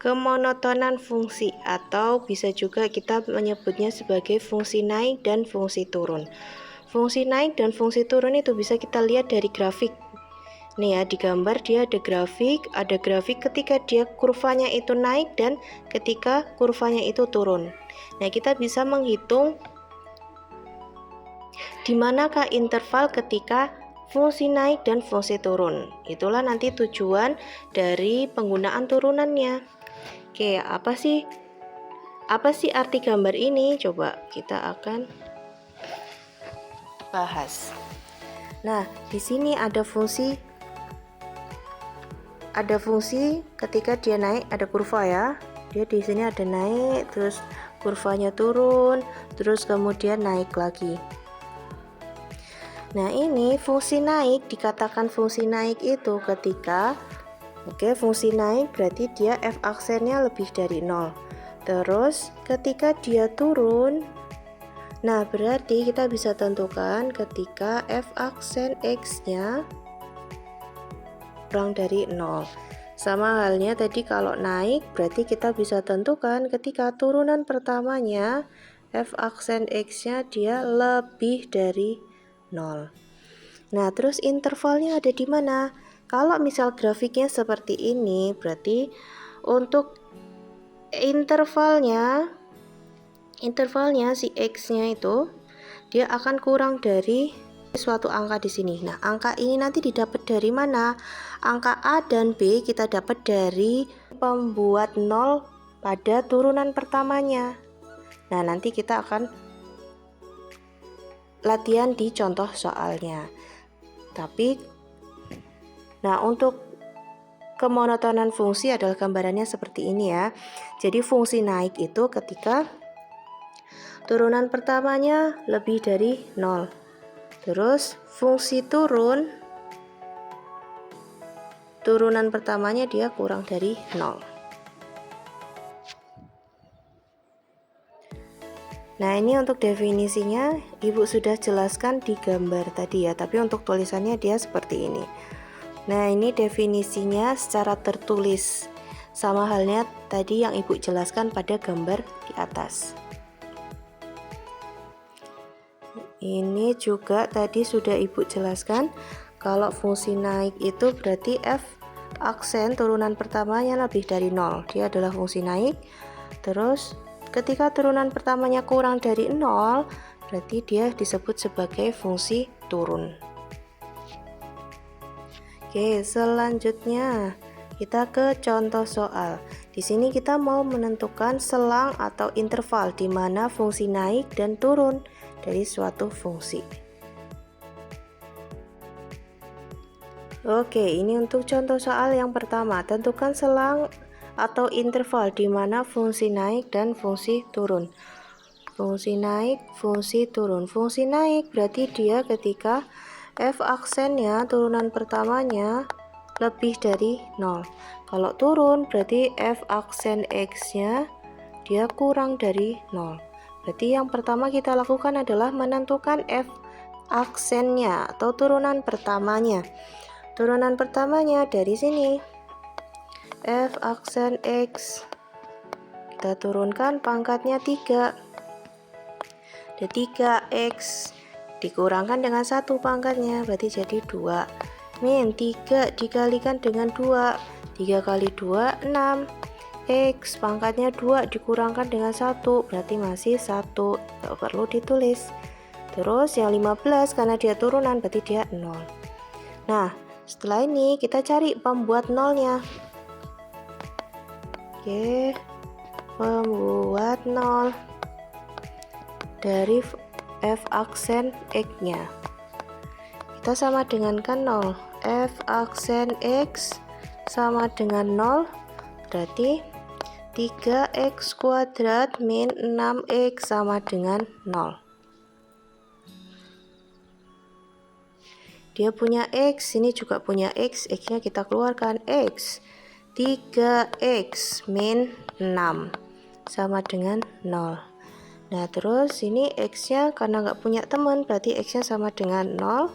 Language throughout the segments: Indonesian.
kemonotonan fungsi, atau bisa juga kita menyebutnya sebagai fungsi naik dan fungsi turun. Fungsi naik dan fungsi turun itu bisa kita lihat dari grafik. Nih ya, di gambar dia ada grafik ketika dia kurvanya itu naik dan ketika kurvanya itu turun. Nah, kita bisa menghitung di manakah interval ketika fungsi naik dan fungsi turun. Itulah nanti tujuan dari penggunaan turunannya. Oke, apa sih arti gambar ini? Coba kita akan bahas. Nah, di sini ada fungsi ketika dia naik, ada kurva ya. Dia di sini ada naik, terus kurvanya turun, terus kemudian naik lagi. Nah, ini fungsi naik, dikatakan fungsi naik itu ketika fungsi naik berarti dia f aksennya lebih dari 0. Terus ketika dia turun, nah berarti kita bisa tentukan ketika f aksen x-nya kurang dari 0. Sama halnya tadi kalau naik berarti kita bisa tentukan ketika turunan pertamanya f aksen x-nya dia lebih dari 0. Nah, terus intervalnya ada di mana? Kalau misal grafiknya seperti ini, berarti untuk intervalnya si x-nya itu dia akan kurang dari suatu angka di sini. Nah, angka ini nanti didapat dari mana? Angka A dan B kita dapat dari pembuat 0 pada turunan pertamanya. Nah, nanti kita akan latihan di contoh soalnya. Nah, untuk kemonotonan fungsi adalah gambarannya seperti ini ya. Jadi fungsi naik itu ketika turunan pertamanya lebih dari 0. Terus fungsi turunan pertamanya dia kurang dari 0. Nah, ini untuk definisinya Ibu sudah jelaskan di gambar tadi ya, tapi untuk tulisannya dia seperti ini. Nah, ini definisinya secara tertulis, sama halnya tadi yang Ibu jelaskan pada gambar di atas. Ini juga tadi sudah Ibu jelaskan, kalau fungsi naik itu berarti f aksen turunan pertamanya lebih dari 0. Dia adalah fungsi naik. Terus ketika turunan pertamanya kurang dari 0, berarti dia disebut sebagai fungsi turun. Oke, selanjutnya kita ke contoh soal. Di sini kita mau menentukan selang atau interval di mana fungsi naik dan turun dari suatu fungsi. Oke, ini untuk contoh soal yang pertama. Tentukan selang atau interval di mana fungsi naik dan fungsi turun. Fungsi naik, fungsi turun. Fungsi naik berarti dia ketika f aksennya turunan pertamanya lebih dari 0. Kalau turun berarti f aksen x-nya dia kurang dari 0. Berarti yang pertama kita lakukan adalah menentukan f aksennya atau turunan pertamanya. Turunan pertamanya dari sini. F aksen x kita turunkan pangkatnya 3. Ada 3x dikurangkan dengan 1 pangkatnya berarti jadi 2. Min 3 dikalikan dengan 2. 3 kali 2 6. X pangkatnya 2 dikurangkan dengan 1 berarti masih 1, tidak perlu ditulis. Terus yang 15 karena dia turunan berarti dia 0. Nah, setelah ini kita cari pembuat nolnya. Oke, pembuat 0 dari f aksen x-nya kita sama dengan kan 0. F aksen x sama dengan 0 berarti 3x kuadrat min 6x sama dengan 0. Dia punya x, ini juga punya x, x-nya kita keluarkan, x 3x min 6 sama dengan 0. Nah, terus ini x-nya karena nggak punya teman berarti x-nya sama dengan 0.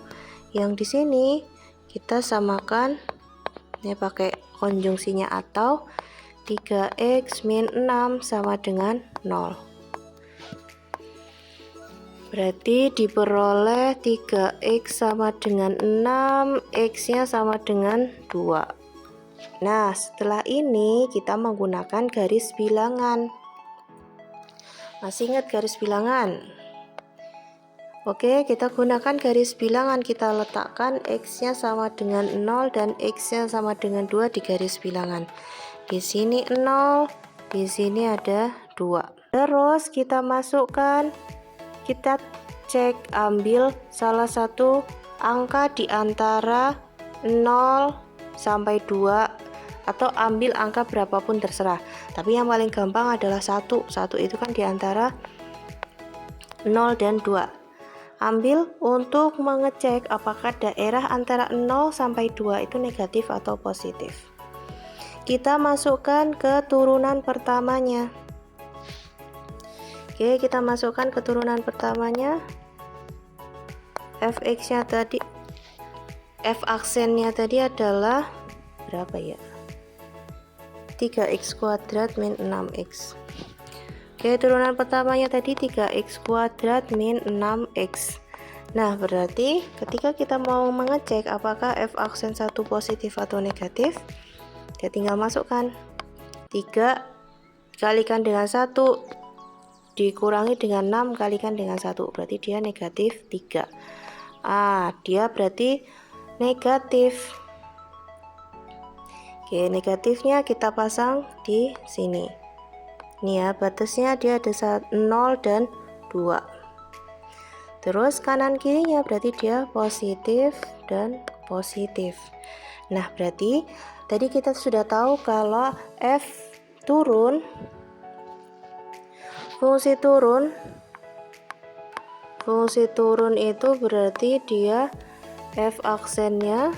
Yang di sini kita samakan, ini pakai konjungsinya atau 3x min 6 sama dengan 0. Berarti diperoleh 3x sama dengan 6, x-nya sama dengan 2. Nah, setelah ini kita menggunakan garis bilangan. Masih ingat garis bilangan? Oke, kita gunakan garis bilangan. Kita letakkan x-nya sama dengan 0 dan x-nya sama dengan 2 di garis bilangan. Di sini 0, di sini ada 2. Terus kita masukkan, kita cek, ambil salah satu angka di antara 0 sampai 2 atau ambil angka berapapun terserah. Tapi yang paling gampang adalah 1. 1 itu kan di antara 0 dan 2. Ambil untuk mengecek apakah daerah antara 0 sampai 2 itu negatif atau positif. Kita masukkan ke turunan pertamanya. Oke, kita masukkan ke turunan pertamanya. Fx-nya tadi, f aksennya tadi adalah berapa ya? 3x kuadrat min 6x. Oke, turunan pertamanya tadi 3x kuadrat min 6x. Nah, berarti ketika kita mau mengecek apakah f aksen 1 positif atau negatif, kita tinggal masukkan 3 kalikan dengan 1 dikurangi dengan 6 kalikan dengan 1, berarti dia negatif 3. Dia berarti negatif. Oke, negatifnya kita pasang di sini. Ini ya, batasnya dia ada 0 dan 2. Terus kanan kirinya berarti dia positif dan positif. Nah, berarti tadi kita sudah tahu kalau f turun, fungsi turun itu berarti dia f aksennya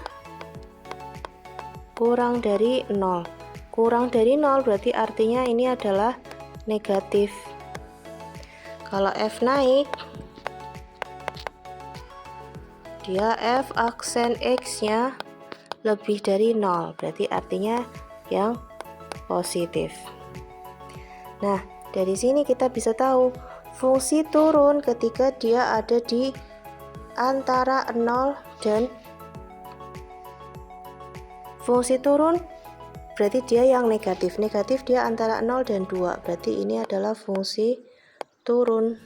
kurang dari 0. Kurang dari 0 berarti artinya ini adalah negatif. Kalau f naik, dia f aksen x-nya lebih dari 0, berarti artinya yang positif. Nah, dari sini kita bisa tahu fungsi turun ketika dia ada di antara 0 dan fungsi turun berarti dia yang negatif. Negatif dia antara 0 dan 2. Berarti ini adalah fungsi turun.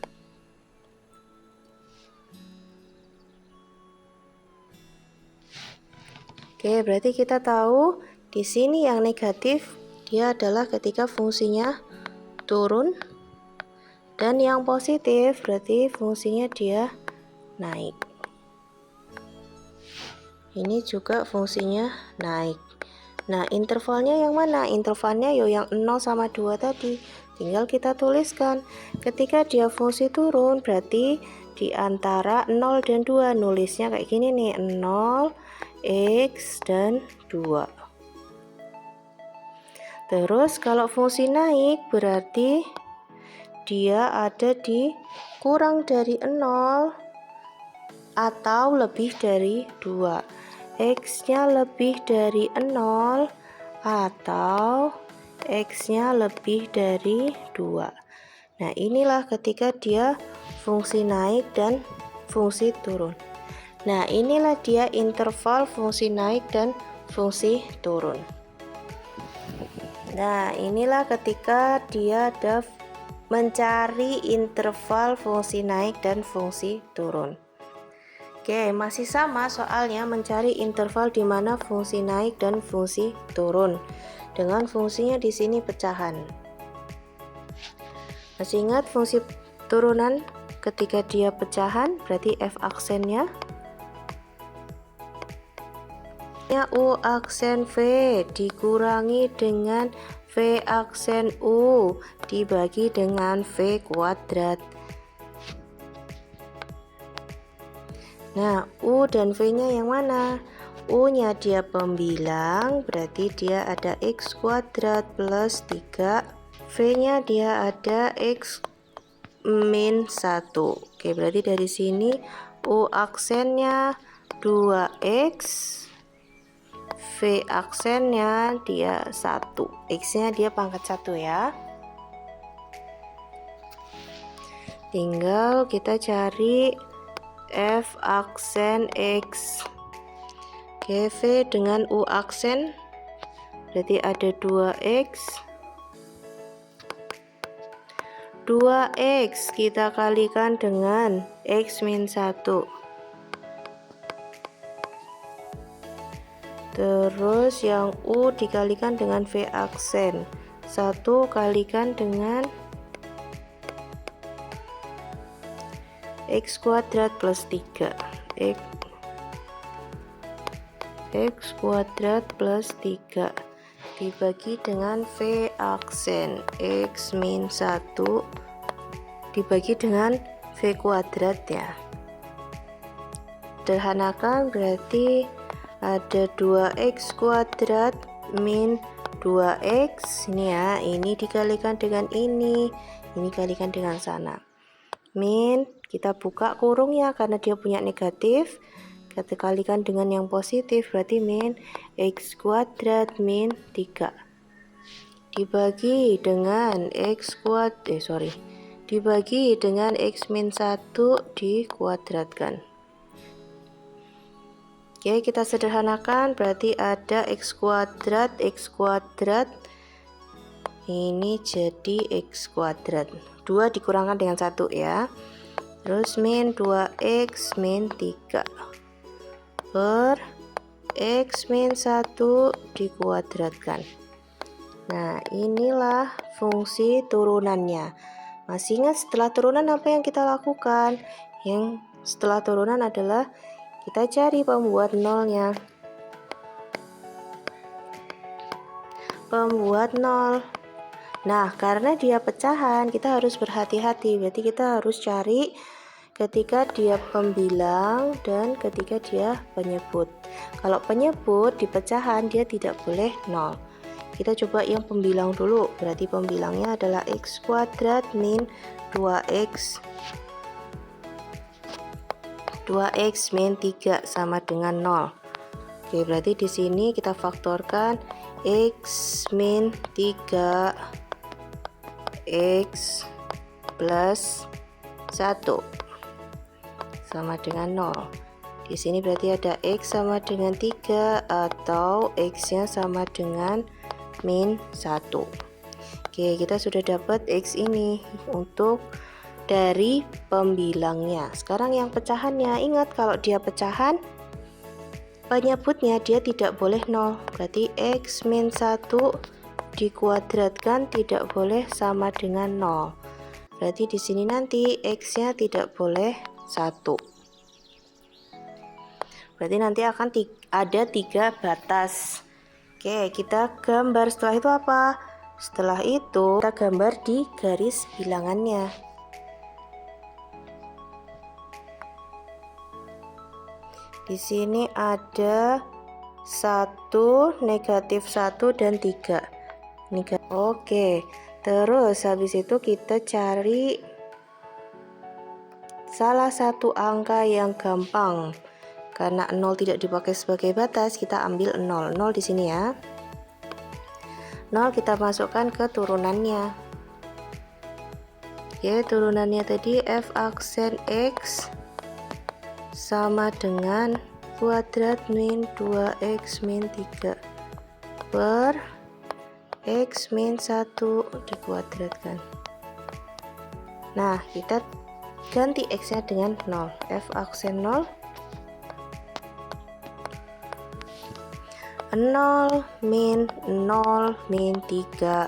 Oke, berarti kita tahu di sini yang negatif dia adalah ketika fungsinya turun, dan yang positif berarti fungsinya dia naik. Ini juga fungsinya naik. Nah, intervalnya yang mana? Intervalnya yang 0 sama 2 tadi. Tinggal kita tuliskan. Ketika dia fungsi turun berarti di antara 0 dan 2. Nulisnya kayak gini nih, 0, x, dan 2. Terus kalau fungsi naik berarti dia ada di kurang dari 0 atau lebih dari 2. X-nya lebih dari 0 atau X-nya lebih dari 2. Nah, inilah ketika dia fungsi naik dan fungsi turun. Nah, inilah dia interval fungsi naik dan fungsi turun. Nah, inilah ketika dia ada mencari interval fungsi naik dan fungsi turun. Oke, masih sama soalnya, mencari interval di mana fungsi naik dan fungsi turun dengan fungsinya di sini pecahan. Masih ingat fungsi turunan ketika dia pecahan berarti f aksennya U aksen V dikurangi dengan V aksen U dibagi dengan V kuadrat. Nah, U dan V-nya yang mana? U-nya dia pembilang, berarti dia ada X kuadrat plus 3. V-nya dia ada X min 1. Oke, berarti dari sini U aksennya 2X V aksennya dia 1, X-nya dia pangkat 1 ya. Tinggal kita cari F aksen X. Oke, V dengan U aksen berarti ada 2X. 2X kita kalikan dengan X min 1. Terus yang U dikalikan dengan V aksen. 1 kalikan dengan X kuadrat plus 3. X kuadrat plus 3 dibagi dengan V aksen X min 1 dibagi dengan V kuadrat ya. Sederhanakan berarti ada 2X kuadrat min 2X ini ya, ini dikalikan dengan ini kalikan dengan sana. Min, kita buka kurungnya karena dia punya negatif, kita kalikan dengan yang positif berarti min X kuadrat min 3 dibagi dengan dibagi dengan X min 1 dikuadratkan. Oke, kita sederhanakan berarti ada X kuadrat ini jadi X kuadrat 2 dikurangkan dengan 1 ya, terus min 2X min 3 per X min 1 dikuadratkan. Nah, inilah fungsi turunannya. Masih ingat setelah turunan apa yang kita lakukan? Yang setelah turunan adalah kita cari pembuat nolnya. Pembuat nol. Nah, karena dia pecahan, kita harus berhati-hati. Berarti kita harus cari ketika dia pembilang dan ketika dia penyebut. Kalau penyebut di pecahan dia tidak boleh 0. Kita coba yang pembilang dulu. Berarti pembilangnya adalah X kuadrat min 2X 2X min 3 sama dengan 0. Oke, berarti di sini kita faktorkan X min 3 X plus 1 sama dengan 0. Di sini berarti ada X sama dengan 3 atau X-nya sama dengan min 1. Oke, kita sudah dapat X ini untuk dari pembilangnya. Sekarang yang pecahannya, ingat kalau dia pecahan penyebutnya dia tidak boleh 0. Berarti X min 1 dikuadratkan tidak boleh sama dengan 0. Berarti di sini nanti X-nya tidak boleh 1. Berarti nanti akan ada 3 batas. Oke, kita gambar setelah itu apa? Setelah itu kita gambar di garis bilangannya. Di sini ada 1, negatif 1 dan 3. Oke, terus habis itu kita cari salah satu angka yang gampang. Karena 0 tidak dipakai sebagai batas, kita ambil 0. 0 di sini ya. 0 kita masukkan ke turunannya. Oke, turunannya tadi F aksen X sama dengan kuadrat min 2X min 3 per X min 1 dikuadratkan. Nah, kita ganti X-nya dengan 0. F aksen 0 0 min 3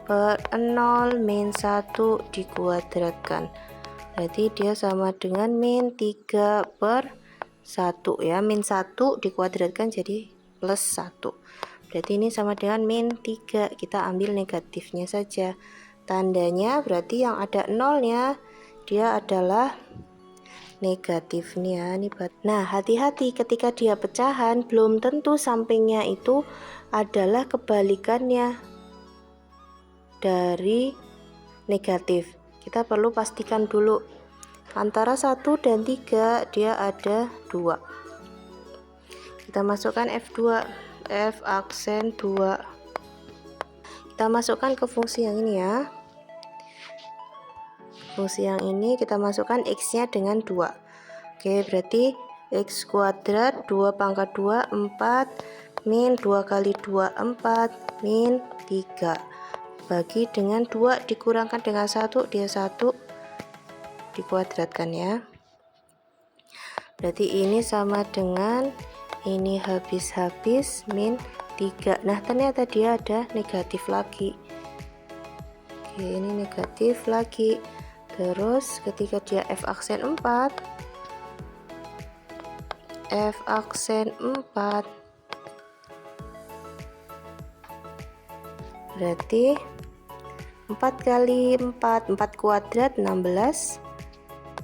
per 0 min 1 dikuadratkan. Berarti dia sama dengan min 3 per 1 ya. Min 1 dikuadratkan jadi plus 1. Berarti ini sama dengan min 3. Kita ambil negatifnya saja. Tandanya berarti yang ada 0-nya dia adalah negatifnya. Nah, hati-hati ketika dia pecahan belum tentu sampingnya itu adalah kebalikannya dari negatif. Kita perlu pastikan dulu antara 1 dan 3 dia ada 2. Kita masukkan F2 F aksen 2. Kita masukkan ke fungsi yang ini ya. Fungsi yang ini kita masukkan X-nya dengan 2. Oke, berarti X kuadrat 2 pangkat 2, 4, min 2 kali 2, 4, min 3. Bagi dengan 2 dikurangkan dengan 1, dia 1 dikuadratkan ya. Berarti ini sama dengan ini habis-habis min 3. Nah, ternyata dia ada negatif lagi. Oke, ini negatif lagi. Terus ketika dia F aksen 4, F aksen 4, berarti 4 kali 4, 4 kuadrat 16,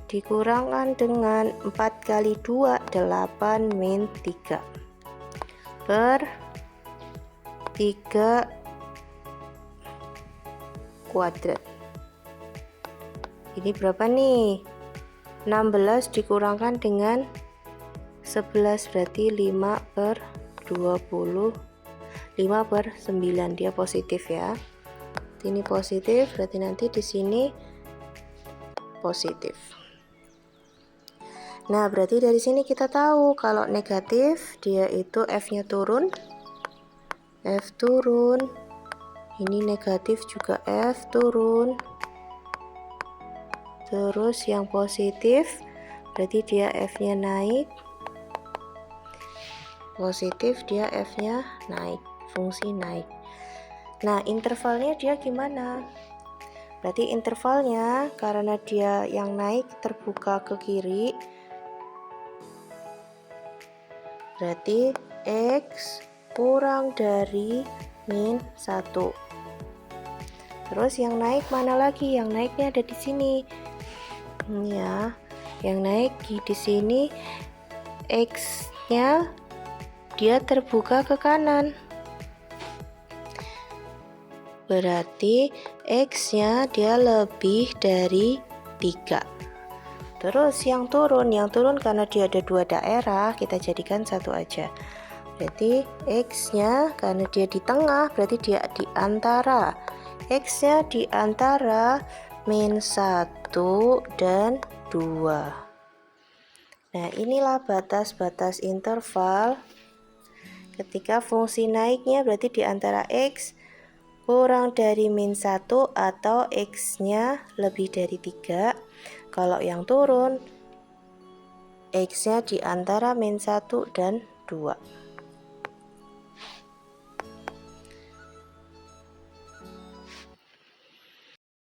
dikurangkan dengan 4 kali 2, 8 min 3 per 3 kuadrat. Ini berapa nih? 16 dikurangkan dengan 11, berarti 5 per 20, 5 per 9, dia positif ya. Ini positif, berarti nanti di sini positif. Nah, berarti dari sini kita tahu kalau negatif dia itu F-nya turun, F turun. Ini negatif juga F turun. Terus yang positif berarti dia F-nya naik. Positif dia F-nya naik, fungsi naik. Nah, intervalnya dia gimana? Berarti intervalnya karena dia yang naik terbuka ke kiri, berarti X kurang dari min 1. Terus yang naik mana lagi? Yang naiknya ada di sini. Ini ya. Yang naik di sini X-nya dia terbuka ke kanan. Berarti X-nya dia lebih dari 3. Terus yang turun karena dia ada 2 daerah, kita jadikan satu aja. Berarti X-nya karena dia di tengah, berarti dia di antara. X-nya di antara min 1 dan 2. Nah, inilah batas-batas interval. Ketika fungsi naiknya berarti di antara X kurang dari min 1 atau X-nya lebih dari 3. Kalau yang turun, X-nya di antara min 1 dan 2.